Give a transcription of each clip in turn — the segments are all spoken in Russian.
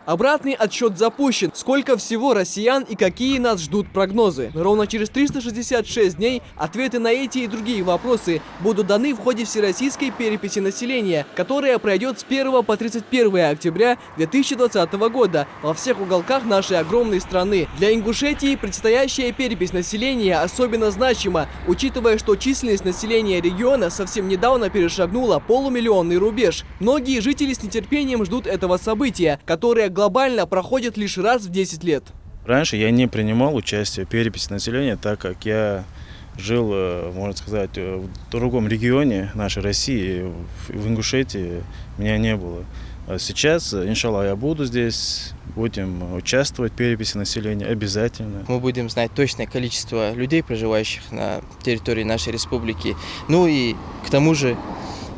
Обратный отсчет запущен. Сколько всего россиян и какие нас ждут прогнозы? Ровно через 366 дней ответы на эти и другие вопросы будут даны в ходе всероссийской переписи населения, которая пройдет с 1 по 31 октября 2020 года во всех уголках нашей огромной страны. Для Ингушетии предстоящая перепись населения особенно значима, учитывая, что численность населения региона совсем недавно перешагнула полумиллионный рубеж. Многие жители с нетерпением ждут этого события, которое глобально проходит лишь раз в 10 лет. Раньше я не принимал участие в переписи населения, так как я жил, можно сказать, в другом регионе нашей России, в Ингушетии меня не было. А сейчас, иншаллах, я буду здесь, будем участвовать в переписи населения обязательно. Мы будем знать точное количество людей, проживающих на территории нашей республики. Ну и к тому же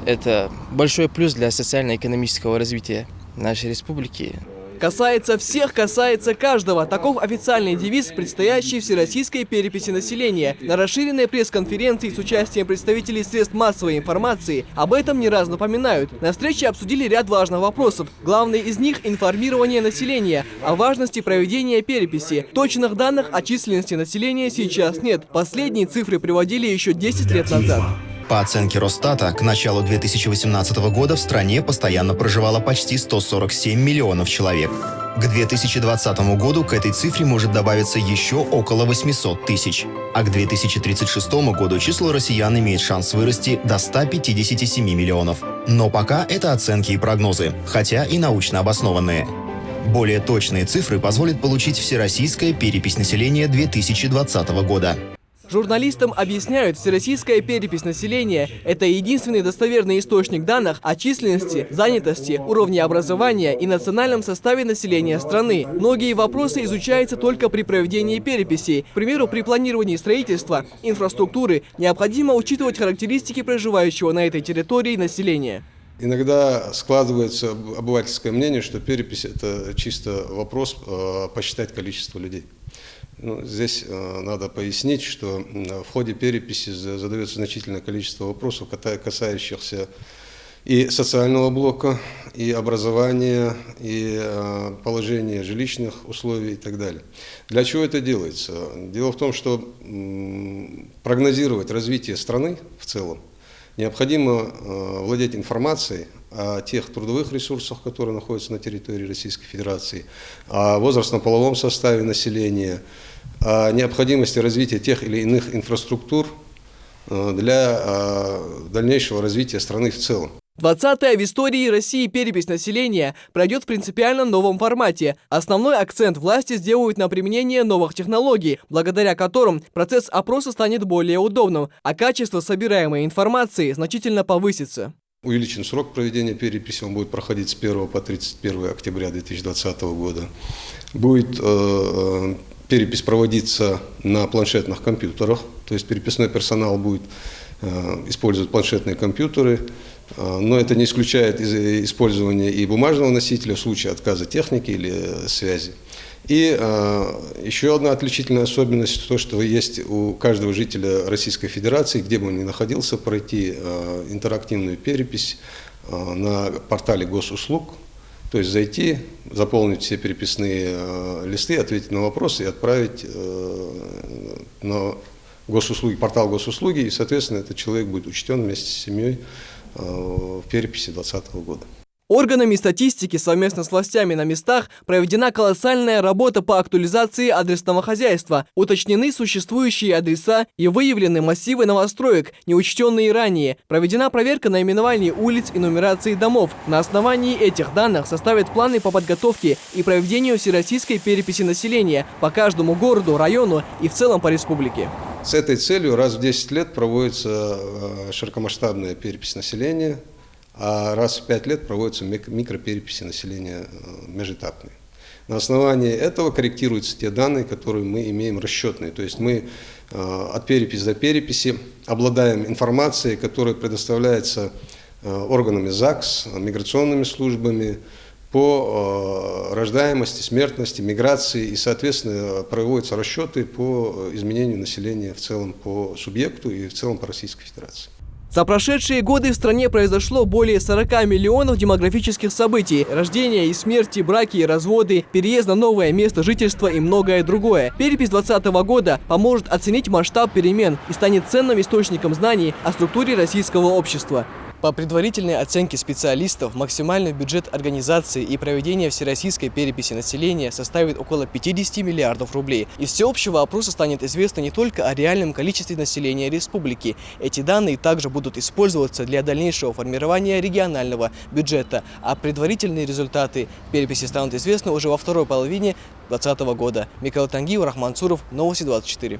это большой плюс для социально-экономического развития нашей республики. Касается всех, касается каждого. Таков официальный девиз предстоящей всероссийской переписи населения. На расширенной пресс-конференции с участием представителей средств массовой информации об этом не раз напоминают. На встрече обсудили ряд важных вопросов. Главный из них – информирование населения о важности проведения переписи. Точных данных о численности населения сейчас нет. Последние цифры приводили еще 10 лет назад. По оценке Росстата, к началу 2018 года в стране постоянно проживало почти 147 миллионов человек. К 2020 году к этой цифре может добавиться еще около 800 тысяч. А к 2036 году число россиян имеет шанс вырасти до 157 миллионов. Но пока это оценки и прогнозы, хотя и научно обоснованные. Более точные цифры позволит получить всероссийская перепись населения 2020 года. Журналистам объясняют, всероссийская перепись населения – это единственный достоверный источник данных о численности, занятости, уровне образования и национальном составе населения страны. Многие вопросы изучаются только при проведении переписи. К примеру, при планировании строительства, инфраструктуры необходимо учитывать характеристики проживающего на этой территории населения. Иногда складывается обывательское мнение, что перепись – это чисто вопрос посчитать количество людей. Здесь надо пояснить, что в ходе переписи задается значительное количество вопросов, касающихся и социального блока, и образования, и положения жилищных условий и так далее. Для чего это делается? Дело в том, что прогнозировать развитие страны в целом необходимо владеть информацией о тех трудовых ресурсах, которые находятся на территории Российской Федерации, о возрастно-половом составе населения, о необходимости развития тех или иных инфраструктур для дальнейшего развития страны в целом. 20-я в истории России перепись населения пройдет в принципиально новом формате. Основной акцент власти сделают на применение новых технологий, благодаря которым процесс опроса станет более удобным, а качество собираемой информации значительно повысится. Увеличен срок проведения переписи, он будет проходить с 1 по 31 октября 2020 года. Будет перепись проводиться на планшетных компьютерах, то есть переписной персонал будет использовать планшетные компьютеры, но это не исключает использование и бумажного носителя в случае отказа техники или связи. И еще одна отличительная особенность, то, что есть у каждого жителя Российской Федерации, где бы он ни находился, пройти интерактивную перепись на портале госуслуг, то есть зайти, заполнить все переписные листы, ответить на вопросы и отправить на госуслуги, портал госуслуги, и, соответственно, этот человек будет учтен вместе с семьей в переписи 2020 года. Органами статистики совместно с властями на местах проведена колоссальная работа по актуализации адресного хозяйства. Уточнены существующие адреса и выявлены массивы новостроек, неучтенные ранее. Проведена проверка наименований улиц и нумерации домов. На основании этих данных составят планы по подготовке и проведению всероссийской переписи населения по каждому городу, району и в целом по республике. С этой целью раз в 10 лет проводится широкомасштабная перепись населения, а раз в 5 лет проводятся микропереписи населения межэтапные. На основании этого корректируются те данные, которые мы имеем расчетные. То есть мы от переписи до переписи обладаем информацией, которая предоставляется органами ЗАГС, миграционными службами по рождаемости, смертности, миграции, и, соответственно, проводятся расчеты по изменению населения в целом по субъекту и в целом по Российской Федерации. За прошедшие годы в стране произошло более 40 миллионов демографических событий. Рождения и смерти, браки и разводы, переезд на новое место жительства и многое другое. Перепись 2020 года поможет оценить масштаб перемен и станет ценным источником знаний о структуре российского общества. По предварительной оценке специалистов, максимальный бюджет организации и проведения всероссийской переписи населения составит около 50 миллиардов рублей. Из всеобщего опроса станет известно не только о реальном количестве населения республики. Эти данные также будут использоваться для дальнейшего формирования регионального бюджета, а предварительные результаты переписи станут известны уже во второй половине 2020 года. Микаэл Тангиев, Рахман Цуров, Новости 24.